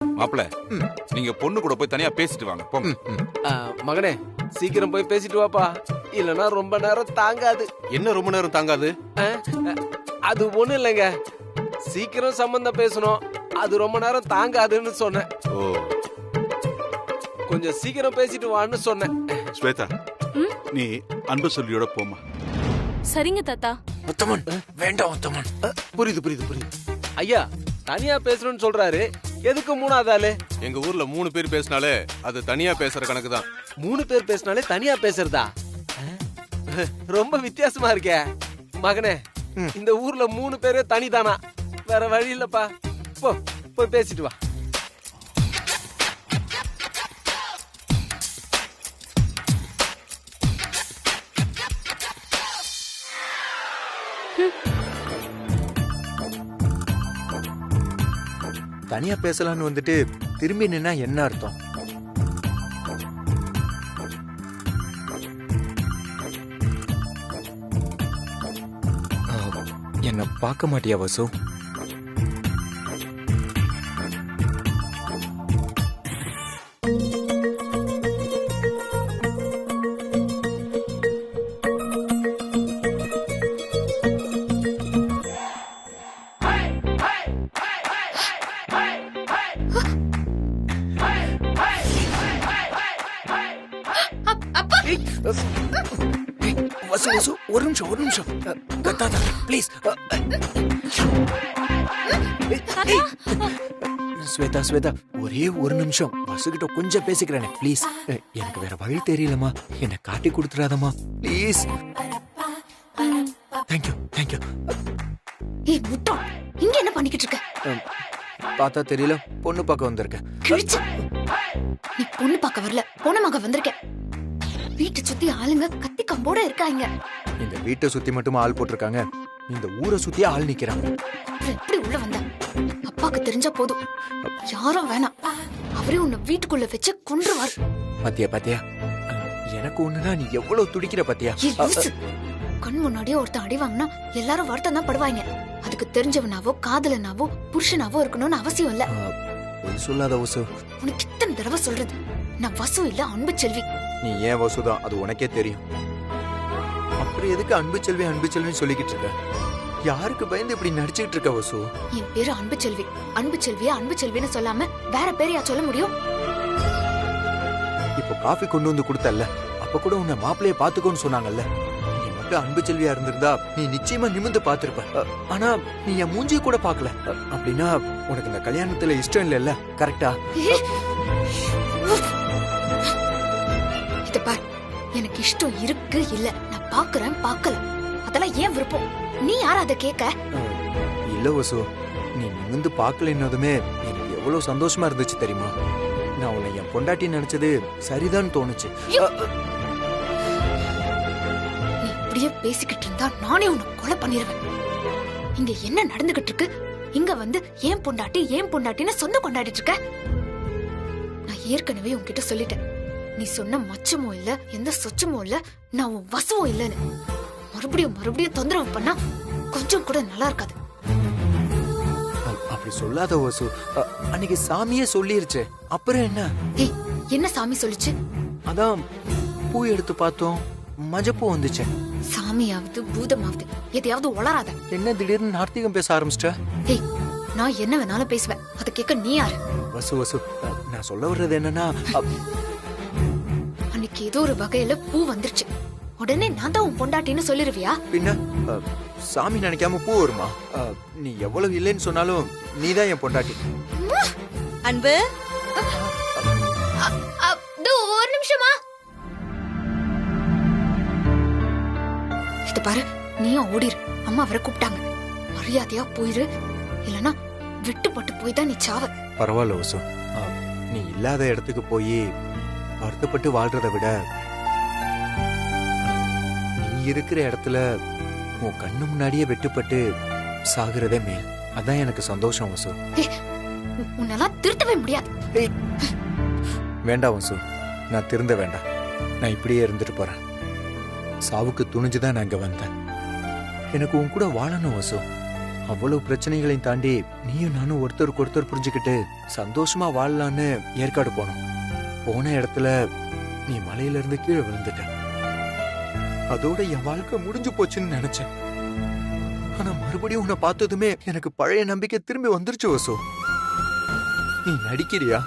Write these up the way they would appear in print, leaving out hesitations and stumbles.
மாப்பிள நீங்க பொண்ணு கூட போய் தனியா பேசிட்டு வாங்க போங்க. மகனே சீக்கிரம் போய் பேசிட்டு வாப்பா, இல்லனா ரொம்ப நேரம் தாங்காது. என்ன ரொம்ப நேரம் தாங்காது? அது ஒண்ணு இல்லைங்க, சீக்கிரம் சம்பந்தம் பேசணும், அது ரொம்ப நேரம் தாங்காதுன்னு சொன்னேன். ஓ கொஞ்சம் சீக்கிரம் பேசிட்டு வான்னு சொன்னேன். ஸ்வேதா, நீ அன்பு சொல்லியோட போமா. சரிங்க தாத்தா. உத்தமன் வேண்டாம் உத்தமன். புரியுது புரியுது புரியுது. ஐயா தனியா பேசணும்னு சொல்றாரு, எதுக்கு மூணாவது ஆளு? எங்க ஊர்ல 3 பேர் பேசினாலே அது தனியா பேசுற கணக்கு தான். 3 பேர் பேசினாலே தனியா பேசுறதா? ரொம்ப வித்தியாசமா இருக்கே மகனே. இந்த ஊர்ல 3 பேரே தனிதானா? வேற வழி இல்லப்பா, போ போய் பேசிட்டு வா. தனியா பேசலான்னு வந்துட்டு திரும்பி நின்னா என்ன அர்த்தம்? என்ன பார்க்க மாட்டியா வசு? வசு வசு ஒரு நிமிஷம் கத்தாத ப்ளீஸ். ஸ்வேதா ஸ்வேதா ஒரே ஒரு நிமிஷம் வசுகிட்ட கொஞ்சம் பேசிக்கிறேனே ப்ளீஸ். எனக்கு வேற வழி தெரியலமா, என்ன காட்டி கொடுத்துறாதமா ப்ளீஸ். Thank you thank you. ஏய் முட்டா, இங்க என்ன பண்ணிக்கிட்டு இருக்க? பார்த்தா தெரியல, பொண்ணு பார்க்க வந்திருக்கேன். கிழிச்சு. நீ பொண்ணு பார்க்க வரல, பொண்ணமாக வந்திருக்க. வீட்டை சுத்தி ஆளுங்க கத்தி கம்போட இருக்காங்க. இந்த வீட்டை சுத்தி மட்டும் ஆள் போட்டிருக்காங்க, இந்த ஊரை சுத்தி ஆள் நிக்கிறாங்க. அப்புறம் எப்படி உள்ள வந்த? அப்பாக்கு தெரிஞ்சா போதும், யாரும் வேணாம், அவரே உன்னை வீட்டுக்குள்ள வச்சு கொன்றுவார். பாத்தியா பாத்தியா, எனக்கு ஒண்ணுனா நீ எவ்வளவு துடிக்கிற பாத்தியா? ஏய் லூசு. கண் முன்னாடியே ஒருத்தன் அடி வாங்கினா எல்லாரும் வருத்தம் தான் படுவாங்க. அதுக்கு தெரிஞ்சவனாவோ காதலனாவோ புருஷனாவோ இருக்கணும்னு அவசியம் இல்ல. பொய் சொல்லாத வசு. உனக்கு இத்தனை தடவை சொல்றது, நான் வசு இல்ல அன்பு செல்வி. நீ ஏன் வசுதான் அது உனக்கே தெரியும். அப்புறம் எதுக்கு அன்பு செல்வின்னு சொல்லிக்கிட்டு இருக்க? யாருக்கு பயந்து இப்படி நடிச்சுக்கிட்டு இருக்க வசு? என் பேரு அன்பு செல்வி. அன்பு செல்வியா அன்பு செல்வின்னு சொல்லாம வேற பேரையா சொல்ல முடியும்? இப்போ காஃபி கொண்டு வந்து கொடுத்தல்ல, அப்ப கூட உன்னை மாப்பிள்ளைய பாத்துக்கோன்னு சொன்னாங்கல்ல. நீ மட்டும் அன்பு செல்வியா இருந்திருந்தா நீ நிச்சயமா நிமிர்ந்து பாத்திருப்ப. ஆனா நீ என் மூஞ்சிய கூட பாக்கல. அப்படின்னா உனக்கு இந்த கல்யாணத்துல இஷ்டம் இல்ல, கரெக்டா? இத பார், எனக்கு இஷ்டம் இருக்கு இல்ல, நான் பாக்குறேன் பார்க்கல, அதெல்லாம் ஏன் விருப்பம்? நீ யார் அத கேட்க? இல்ல வசு, நீ நிமிர்ந்து பாக்கலன்னதுமே எனக்கு எவ்வளவு சந்தோஷமா இருந்துச்சு தெரியுமா? நான் உன்னை என் பொண்டாட்டி நினைச்சது சரிதான் தோணுச்சு. நீ இப்படியே பேசிக்கிட்டு இருந்தா நானே உன்னை கொலை பண்ணிடுவேன். இங்க என்ன நடந்துகிட்டு இருக்கு? இங்க வந்து ஏன் பொண்டாட்டின்னு சொந்த கொண்டாடிட்டு இருக்க? நான் ஏற்கனவே உன்கிட்ட சொல்லிட்டேன், நீ சொன்ன மச்சமும் இல்ல, எந்த சொச்சமும் இல்ல, நான் உன் வசுவும் இல்லன்னு. மறுபடியும் தொந்தரவு பண்ணா கொஞ்சம் கூட நல்லா இருக்காது. அப்படி சொல்லாத வசு, அன்னைக்கு சாமியே சொல்லிருச்சு, அப்புறம் என்ன? ஏய், என்ன சாமி சொல்லுச்சு? அதான் பூ எடுத்து பார்த்தோம், மஜப்பூ வந்துச்சு. சாமியாவது பூதமாவது எதையாவது உளராத. என்ன திடீர்னு நார்த்திகம் பேச ஆரம்பிச்சிட்ட? ஏய், நான் என்ன வேணாலும் பேசுவேன், அதை கேட்க நீ யாரு? வசு நான் சொல்ல வர்றது என்னன்னா, அன்னைக்கு ஏதோ ஒரு வகையில பூ வந்துருச்சு, உடனே நான் தான் உன் பொண்டாட்டின்னு சொல்லிருவியா? பின்ன சாமி நினைக்காம பூ வருமா? நீ எவ்வளவு இல்லைன்னு சொன்னாலும் நீதான் என் பொண்டாட்டி. அன்பு, ஒரு நிமிஷமா. இத பாரு, நீயும் ஓடிரு, அம்மா வர கூப்பிட்டாங்க. மரியாதையா போயிரு, இல்லனா விட்டுப்பட்டு போய் தான் நீ சாவ. பரவாயில்ல வசு, நீ இல்லாத இடத்துக்கு போய் வருத்தப்பட்டு வாழ்றதை விட நீ இருக்கிற இடத்துல உன் கண்ணு முன்னாடியே வெட்டுப்பட்டு சாகுறதே மேல். அதான் எனக்கு சந்தோஷம் வசு. உன்னெல்லாம் திருத்தவே முடியாது. வேண்டாம் வசு, நான் திருந்த வேண்டாம். நான் இப்படியே இருந்துட்டு போறேன். சாவுக்கு துணிஞ்சுதான் நான் இங்க வந்தேன். எனக்கு உன் கூட வாழணும் வசு. அவ்வளவு பிரச்சனைகளையும் தாண்டி நீயும் நானும் ஒருத்தருக்கு ஒருத்தர் புரிஞ்சுக்கிட்டு சந்தோஷமா வாழலான்னு ஏற்காடு போனோம். போன இடத்துல நீ மலையில இருந்து கீழே விழுந்துட்ட. அதோட என் வாழ்க்கை முடிஞ்சு போச்சுன்னு நினைச்சேன். ஆனா மறுபடியும் உன்னை பார்த்ததுமே எனக்கு பழைய நம்பிக்கை திரும்பி வந்துருச்சு வசு. நீ நடிக்கிறியா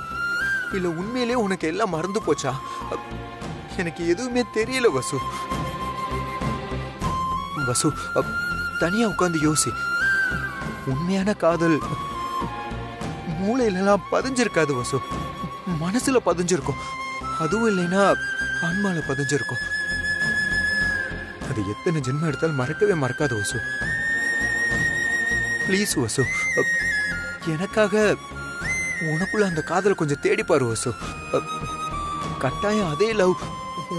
இல்ல உண்மையிலே உனக்கு எல்லாம் மறந்து போச்சா? எனக்கு எதுவுமே தெரியல வசு. வசு, தனியா உட்கார்ந்து யோசி. உண்மையான காதல் மூளையிலலாம் பதிஞ்சிருக்காது வசு, மனசுல பதிஞ்சிருக்கும். அதுவும் இல்லைன்னா ஆன்மால பதிஞ்சிருக்கும். அது எத்தனை ஜென்மம் எடுத்தாலும் மறக்கவே மறக்காது வசு. ப்ளீஸ் வசு, எனக்காக உனக்குள்ள அந்த காதல் கொஞ்சம் தேடி பாரு வசு. கட்டாயம் அதே லவ்,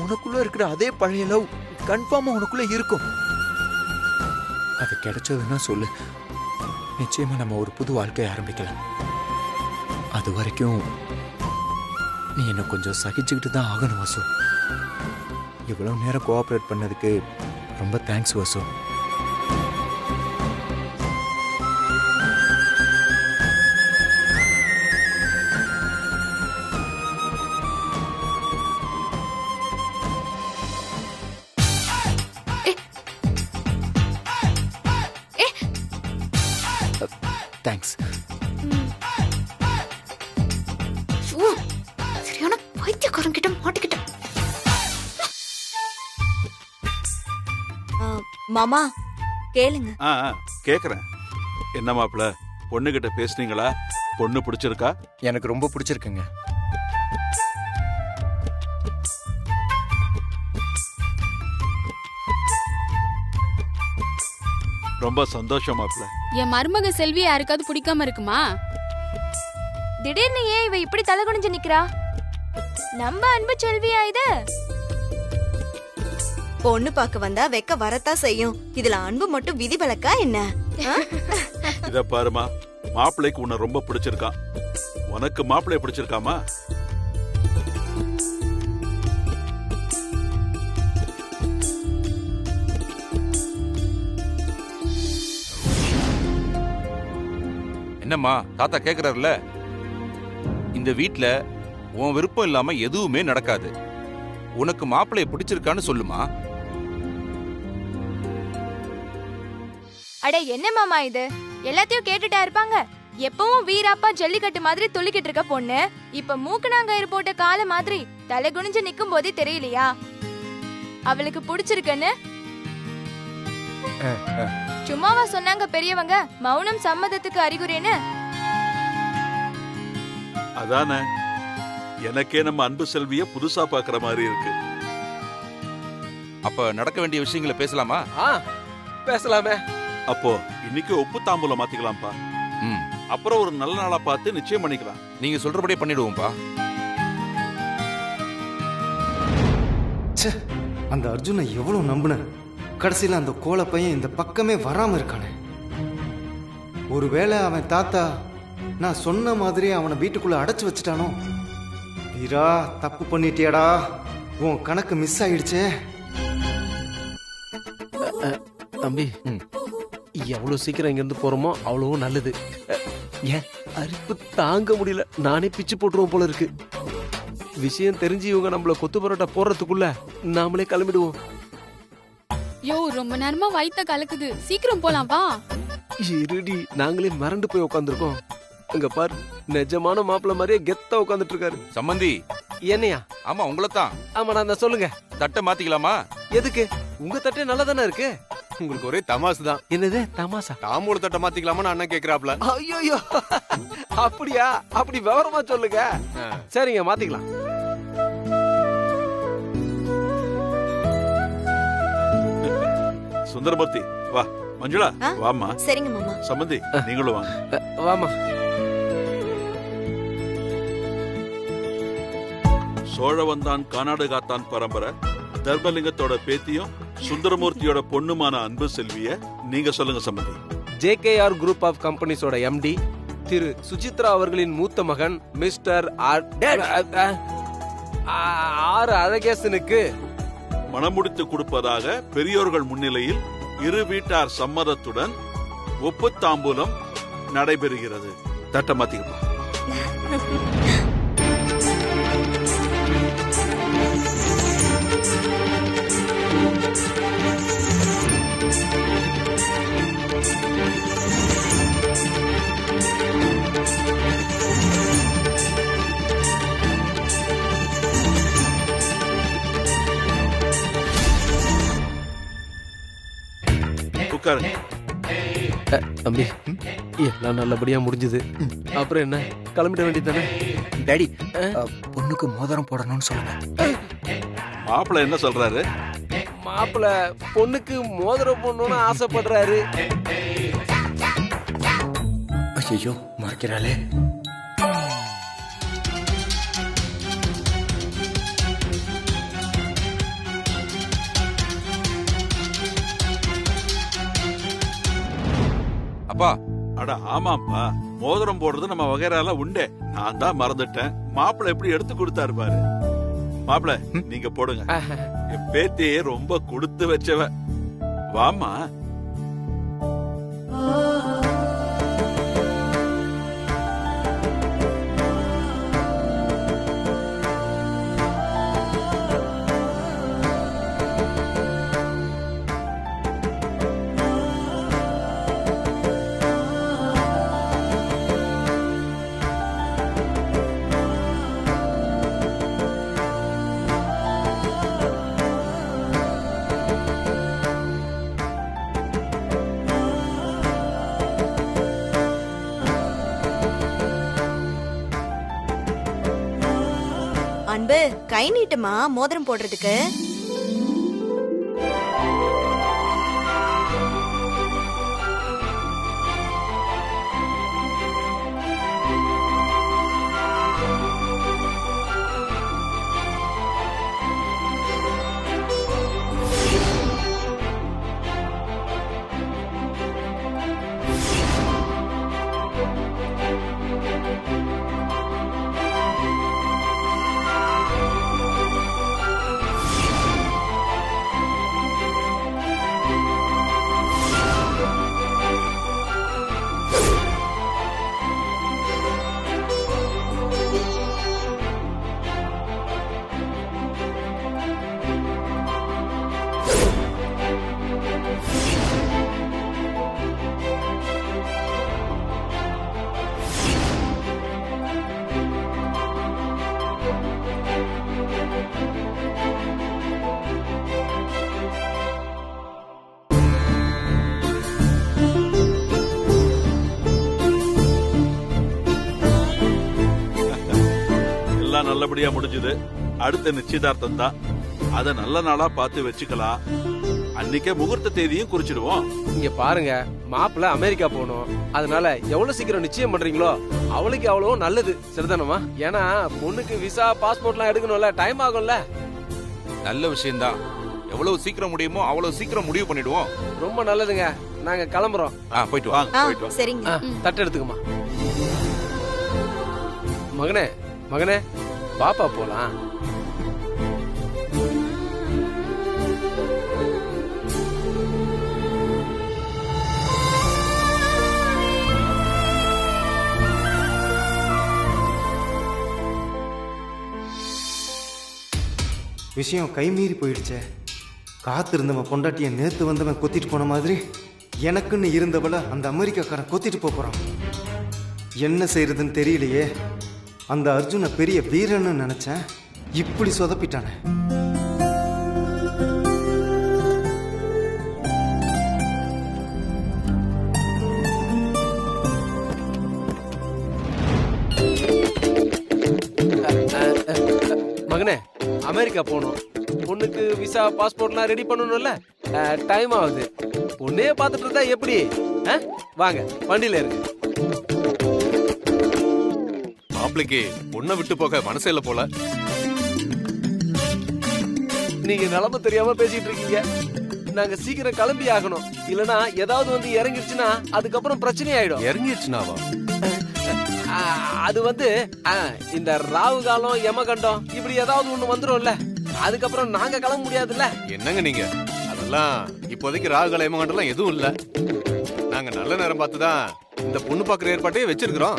உனக்குள்ள இருக்கிற அதே பழைய லவ் கன்ஃபார்மா உனக்குள்ள இருக்கும். அது கிடைச்சதுன்னா சொல்லு, நிச்சயமா நம்ம ஒரு புது வாழ்க்கையை ஆரம்பிக்கலாம். அது வரைக்கும் நீ என்ன கொஞ்சம் சகிச்சுக்கிட்டு தான் ஆகணும் வசு. இவ்வளவு நேரம் கோஆபரேட் பண்ணதுக்கு ரொம்ப தேங்க்ஸ் வசு. தேங்க்ஸ். சரியான பைத்தியக்காரன் கிட்ட மாட்டிக்கிட்டேன். மாமா கேளுங்க. கேக்குறேன். என்ன மாப்பிள, பொண்ணுகிட்ட பேசுனீங்களா? பொண்ணு பிடிச்சிருக்கா? எனக்கு ரொம்ப பிடிச்சிருக்குங்க. ரொம்ப சந்தோஷம் மாப்பிள. என் மருமக செல்வி யாருக்காவது பிடிக்காம இருக்குமா? திடீர்னு ஏன் இவ இப்படி தலை குனிஞ்சு நிக்கிறா? நம்ம அன்பு செல்வியா இது? பொண்ணு பார்க்க வந்தா வெக்க வரத்தா செய்யும். இதுல அன்பு மட்டும் விதிவிலக்கா என்ன? இத பாருமா, மாப்பிள்ளைக்கு உன்னை ரொம்ப பிடிச்சிருக்கான். உனக்கு மாப்பிள்ளை பிடிச்சிருக்காமா? என்னம்மா தாத்தா கேக்குறாருல, இந்த வீட்ல உன் விருப்பம் இல்லாம எதுவுமே நடக்காது. உனக்கு மாப்பிள்ளைய பிடிச்சிருக்கான்னு சொல்லுமா. அட என்ன மாமா இது? எல்லாத்தையும் கேட்டுட்டா இருப்பாங்க. எப்பவும் வீராப்பா ஜல்லிக்கட்டு மாதிரி துள்ளிக்கிட்டு இருக்க பொண்ணு இப்ப மூக்குனாங்கயிறு போட்ட கால மாதிரி தலை குனிஞ்சு நிக்கும் போதே தெரியலையா அவளுக்கு பிடிச்சிருக்குன்னு? சும்மாவா சொன்னாங்க பெரியவங்க மௌனம் சம்மதத்துக்கு அறிகுறின்னு? அதானே, எனக்கே நம்ம அன்பு செல்விய புதுசா பாக்குற மாதிரி இருக்கு. அப்ப நடக்க வேண்டிய விஷயங்களை பேசலாமா? பேசலாமே. அப்போ இன்னைக்கு ஒப்பு தாம்பூலம் மாத்திக்கலாம்ப்பா. ம், அப்புறம் ஒரு நல்ல நாளா பார்த்து நிச்சயம் பண்ணிக்கலாம். நீங்க சொல்றபடியே பண்ணிடுவோம்ப்பா. அந்த அர்ஜுனை எவ்வளவு நம்பினேன். கடைசியில் அந்த கோல பையன் இந்த பக்கமே வராம இருக்கானே. ஒருவேளை அவன் தாத்தா நான் சொன்ன மாதிரி அவனை வீட்டுக்குள்ள அடைச்சு வச்சுட்டானோ? வீரா, தப்பு பண்ணிட்டியாடா. உன் கணக்கு மிஸ் ஆயிடுச்சே. தம்பி, எவ்வளவு சீக்கிரம் இங்க இருந்து போறோமோ அவ்வளவு நல்லது. ஏன் அரிப்பு தாங்க முடியல, நானே பிச்சு போட்டுருவோம் போல இருக்கு. விஷயம் தெரிஞ்சு இவங்க நம்மள கொத்து பரோட்டா போடுறதுக்குள்ள நாமளே கிளம்பிடுவோம். யோ, ரொம்ப நேரமா வயித்த கலக்குது, சீக்கிரம் போலாம் வா. இருடி, நாங்களே மறந்து போய் உட்காந்துருக்கோம். இங்க பாரு, நிஜமான மாப்பிள்ள மாதிரியே கெத்தா உட்காந்துட்டு இருக்காரு. சம்பந்தி. என்னையா? ஆமா, உங்களைத்தான். ஆமா, நான் தான். சொல்லுங்க. தட்டை மாத்திக்கலாமா? எதுக்கு? உங்க தட்டே நல்லா தானே இருக்கு. உங்களுக்கு ஒரே தமாசு தான். என்னது தமாசா? தாம்பூல தட்டை மாத்திக்கலாமா அண்ணன் கேக்குறாப்ல. ஐயோ, அப்படியா? அப்படி விவரமா சொல்லுங்க. சரிங்க, மாத்திக்கலாம். சுந்தரமூர்த்தி வா. மஞ்சுளா வாமா. சரிங்க மாமா. சம்பந்தி நீங்களும் வாங்க. வாமா. சோழவந்தான் கர்நாடகாத்தான் பரம்பரை தர்மலிங்கத்தோட பேத்தியும் சுந்தரமூர்த்தியோட பொண்ணுமான அன்பு செல்விய நீங்க சொல்லுங்க சம்பந்தி. ஜேகேஆர் குரூப் ஆஃப் கம்பெனிஸோட எம்டி திரு சுசித்ரா அவர்களின் மூத்த மகன் மிஸ்டர் ஆர் அழகேசனுக்கு மணமுடித்து கொடுப்பதாக பெரியோர்கள் முன்னிலையில் இரு வீட்டார் சம்மதத்துடன் ஒப்பு தாம்பூலம் நடைபெறுகிறது. தட்ட மாத்திக்கப்பா. உட்காருங்க. தம்பி எல்லாம் நல்லபடியா முடிஞ்சது. அப்புறம் என்ன, கிளம்பிட வேண்டியதானே? டாடி, பொண்ணுக்கு மோதிரம் போடணும்னு சொல்லுங்க. மாப்பிள்ளை என்ன சொல்றாரு? மாப்பிள்ள பொண்ணுக்கு மோதிரம் போடணும்னு ஆசைப்படுறாரு. ஐயோ, மறைக்கிறாளே. அப்பா, அட ஆமாப்பா, மோதிரம் போடுறது நம்ம வகைரால உண்டே. நான் தான் மறந்துட்டேன். மாப்பிள்ளை எப்படி எடுத்து கொடுத்தாரு பாரு. மாப்பிள்ளை நீங்க போடுங்க. என் பேத்தியே ரொம்ப கொடுத்து வச்சவ. வாமா. அன்பு, கை நீட்டுமா மோதிரம் போடுறதுக்கு. நல்லபடியா முடிஞ்சது. அடுத்த நிச்சயதார்த்தம் தான். அத நல்ல நாளா பார்த்து வச்சுக்கலாம். அன்னைக்கே முகூர்த்த தேதியும் குறிச்சிடுவோம். இங்க பாருங்க, மாப்பிள்ள அமெரிக்கா போகணும். அதனால எவ்வளவு சீக்கிரம் நிச்சயம் பண்றீங்களோ அவளுக்கு அவ்வளவு நல்லது. சரிதானமா? ஏன்னா பொண்ணுக்கு விசா பாஸ்போர்ட்லாம் எடுக்கணும்ல, டைம் ஆகும்ல. நல்ல விஷயம்தான். எவ்வளவு சீக்கிரம் முடியுமோ அவ்வளவு சீக்கிரம் முடிவு பண்ணிடுவோம். ரொம்ப நல்லதுங்க. நாங்க கிளம்புறோம். போயிட்டு வாங்க. போயிட்டு வாங்க. சரிங்க. தட்டு எடுத்துக்கமா. மகனே மகனே, பாப்பா போலாம். விஷயம் கைமீறி போயிடுச்சே. காத்திருந்தவன் பொண்டாட்டிய நேத்து வந்தவன் கொத்திட்டு போன மாதிரி எனக்குன்னு இருந்தவள அந்த அமெரிக்காக்காரன் கொத்திட்டு போறான். என்ன செய்யறதுன்னு தெரியலையே. அந்த அர்ஜுன பெரிய வீரன்னு நினைச்சேன், இப்படி சொதப்பிட்டானே. மகனே, அமெரிக்கா போகணும். பொண்ணுக்கு விசா பாஸ்போர்ட்லாம் ரெடி பண்ணணும்ல, டைம் ஆகுது. பொண்ணே பார்த்துட்டு இருந்தா எப்படி? வாங்க, வண்டியில இருக்கு. மாப்பிளைக்கு பொண்ணை விட்டு போக மனசே இல்ல போல. நீங்க நிலைமை தெரியாம பேசிட்டு இருக்கீங்க. நாங்க சீக்கிரம் கிளம்பி ஆகணும். இல்லனா ஏதாவது வந்து இறங்கிடுச்சுன்னா அதுக்கப்புறம் பிரச்சனை ஆயிடும். இறங்கிடுச்சுனாவா? அது வந்து இந்த ராகு காலம், யமகண்டம் இப்படி ஏதாவது ஒண்ணு வந்துரும்ல, அதுக்கப்புறம் நாங்க கிளம்ப முடியாதுல்ல. என்னங்க நீங்க? அதெல்லாம் இப்போதைக்கு ராகுகால யமகண்டம்லாம் எதுவும் இல்ல. நாங்க நல்ல நேரம் பார்த்து தான் இந்த பொண்ணு பாக்குற ஏற்பாட்டையே வச்சிருக்கிறோம்.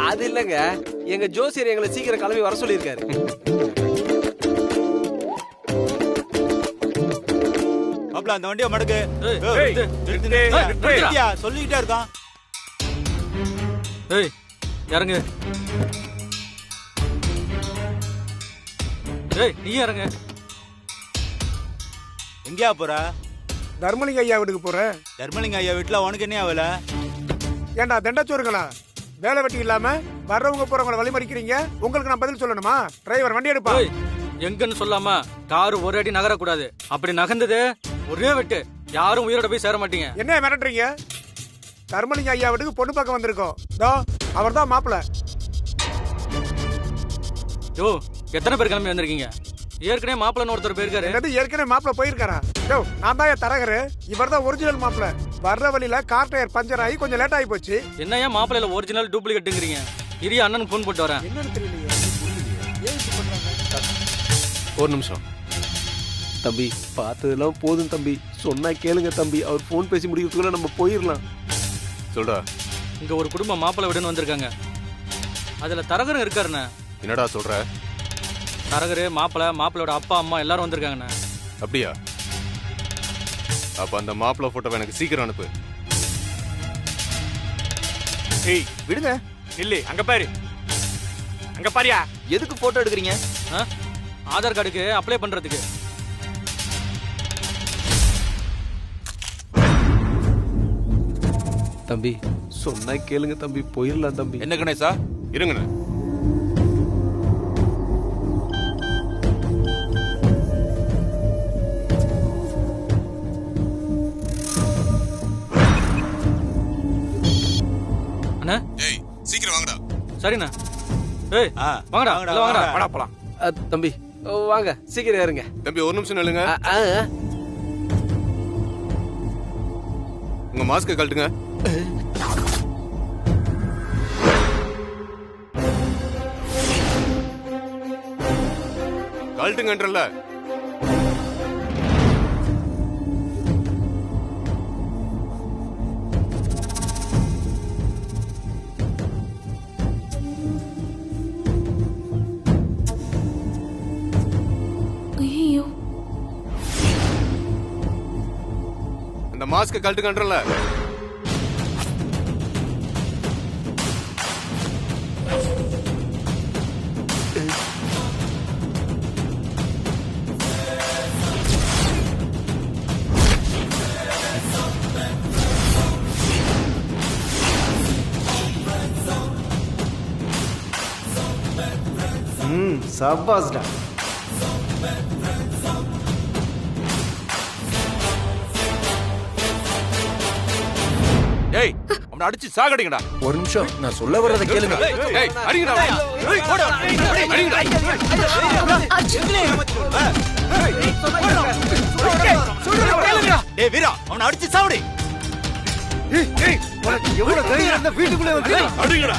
அது இல்லங்க, எங்க ஜோசியர் எங்களை சீக்கிரம் கிளம்பி வர சொல்லியிருக்காரு. மாப்ள அந்த வண்டியை மடக்கு. சொல்லிக்கிட்டே இருக்கான். ஏய் இறங்கு. ஏய் நீ இறங்கு. எங்கயா போற? தர்மலிங்க ஐயா வீட்டுக்கு போறேன். தர்மலிங்க ஐயா வீட்டுல உனக்கு என்ன ஆகல? ஏண்டா தண்டச்சோறுங்களா? வேலை வெட்டி இல்லாம வர்றவங்க போறவங்களை வழிமறிக்கிறீங்க. உங்களுக்கு நான் பதில் சொல்லணுமா? டிரைவர் வண்டி எடுப்பா. எங்கன்னு சொல்லாம காரு ஒரு அடி நகரக்கூடாது. அப்படி நகர்ந்தது ஒரே வெட்டு. யாரும் உயிரோட போய் சேர மாட்டீங்க. என்ன மிரட்டுறீங்க? தர்மலிங்க ஐயா வீட்டுக்கு பொண்ணு பார்க்க வந்திருக்கோம். அவர் தான் மாப்பிள்ள. யோ எத்தனை பேர் கிளம்பி வந்திருக்கீங்க? ஏற்கனவே மாப்பிள்ளன்னு ஒருத்தர் போயிருக்காரு. என்னது ஏற்கனவே மாப்பிள்ள போயிருக்காரா? யோ நான் தான் தரகரு. இவர் தான் ஒரிஜினல் மாப்பிள்ள. வர்ற வழியில கார் டயர் பஞ்சர் ஆகி கொஞ்சம் லேட் ஆகி போச்சு. என்னையா மாப்பிள்ளையில ஒரிஜினல் டூப்ளிகேட்டுங்கிறீங்க? இரிய அண்ணனுக்கு ஃபோன் போட்டு வரேன். என்னன்னு தெரியலையே. ஒரு நிமிஷம் தம்பி, பார்த்ததெல்லாம் போதும் தம்பி. சொன்னா கேளுங்க தம்பி. அவர் போன் பேசி முடிக்கிறதுக்குள்ள நம்ம போயிடலாம். சொல்றா. இங்க ஒரு குடும்பம் மாப்பிள்ளை விடுன்னு வந்திருக்காங்க. அதுல தரகரும் இருக்காருண்ணே. என்னடா சொல்ற? தரகரு, மாப்பிள்ளையோட அப்பா அம்மா எல்லாரும் வந்திருக்காங்கண்ணே. அப்படியா? அப்ப அந்த மாப்பிள்ளை போட்டோ எனக்கு சீக்கிரம் அனுப்பு. ஏய் விடுங்க. நில்லு. அங்க பாரு. அங்க பாரியா? எதுக்கு போட்டோ எடுக்கிறீங்க? ஆதார் கார்டுக்கு அப்ளை பண்றதுக்கு. தம்பி சொன்னா கேளுங்க தம்பி. போயிடலாம் தம்பி. என்ன கணேசா? இருங்கண்ணே. அண்ணா ஏய் சீக்கிரம் வாங்கடா. சரிண்ணா. ஏய் வாங்கடா வாங்கடா வாடா போலாம். தம்பி வாங்க சீக்கிரம் ஏறுங்க. தம்பி ஒரு நிமிஷம் நில்லுங்க. உங்க மாஸ்க கழட்டுங்க. கழட்டுங்கன்றல. ஐயோ, அந்த மாஸ்க கழட்டுங்கன்றல. சபாஸ்டா. ஏய் அவனை அடிச்சு சாகடிங்கடா. ஒரு நிமிஷம் நான் சொல்ல வர்றதை கேளுங்க. ஏய் அடிங்கடா. ஏய் போடா. அடிங்கடா. டேய் வீரா அவனை அடிச்சு சாவடி. ஏய் உனக்கு எவ்வளவு தைரியம் இருந்தா வீட்டுக்குள்ளே வந்து அடிங்கடா.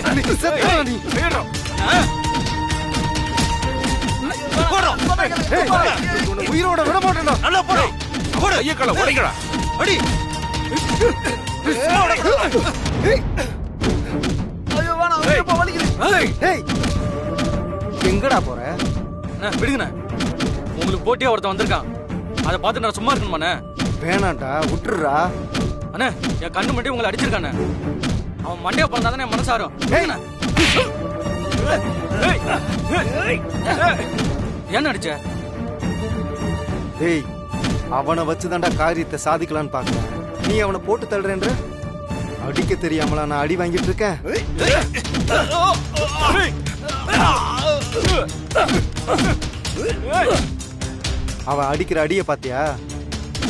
அன்னைக்கு செத்தா நீ. வீரா. போடா. உன்னை உயிரோட விட மாட்டேன்டா. நல்லா போடா. போடா. ஐயா கால உடைங்கடா. அடி. எங்கடா போற? விடுங்கண்ணே. உங்களுக்கு போட்டியா ஒருத்தன் வந்திருக்கான். அதை பார்த்து நான் சும்மா இருக்கணுமாண்ணே? வேணாண்டா விட்டுறா. அண்ணே என் கண்ணு மட்டும் உங்களை அடிச்சிருக்கானே. அவன் மண்டையை பிறந்தா தானே மனசாரும். என்ன அடிச்ச? ஏய் அவனை வச்சுதான்டா காரியத்தை சாதிக்கலான்னு பாக்குறேன். நீ அவனை போட்டு தள்ளுறேன்ற அடிக்க தெரியாமலா நான் அடி வாங்கிட்டு இருக்கேன். அவன் அடிக்கிற அடிய பாத்தியா?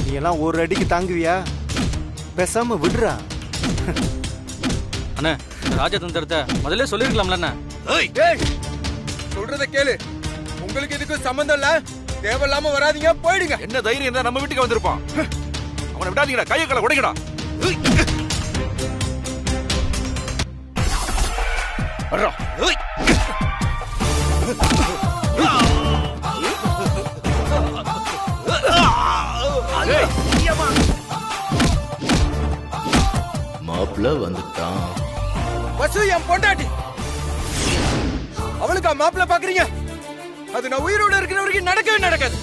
நீ எல்லாம் ஒரு அடிக்கு தாங்குவியா? பேசாம விடுறா. அண்ணே ராஜதந்திரத்தை முதல்ல சொல்லிருக்கலாம்ல. சொல்றத கேளு. உங்களுக்கு இதுக்கு சம்பந்தம் இல்ல. தேவையில்லாம வராதீங்க, போயிடுங்க. என்ன தைரியம் இருந்தா நம்ம வீட்டுக்கு வந்திருப்பான். அவனை விடாதீங்கடா. கையை கால உடைங்கடா. வர்றா. மாப்பிள்ள வந்துட்டான். வசு என் பொண்டாட்டி, அவளுக்கா மாப்பிள்ள பாக்குறீங்க? அது நான் உயிரோட இருக்கிற வரைக்கும் நடக்கவே நடக்காது.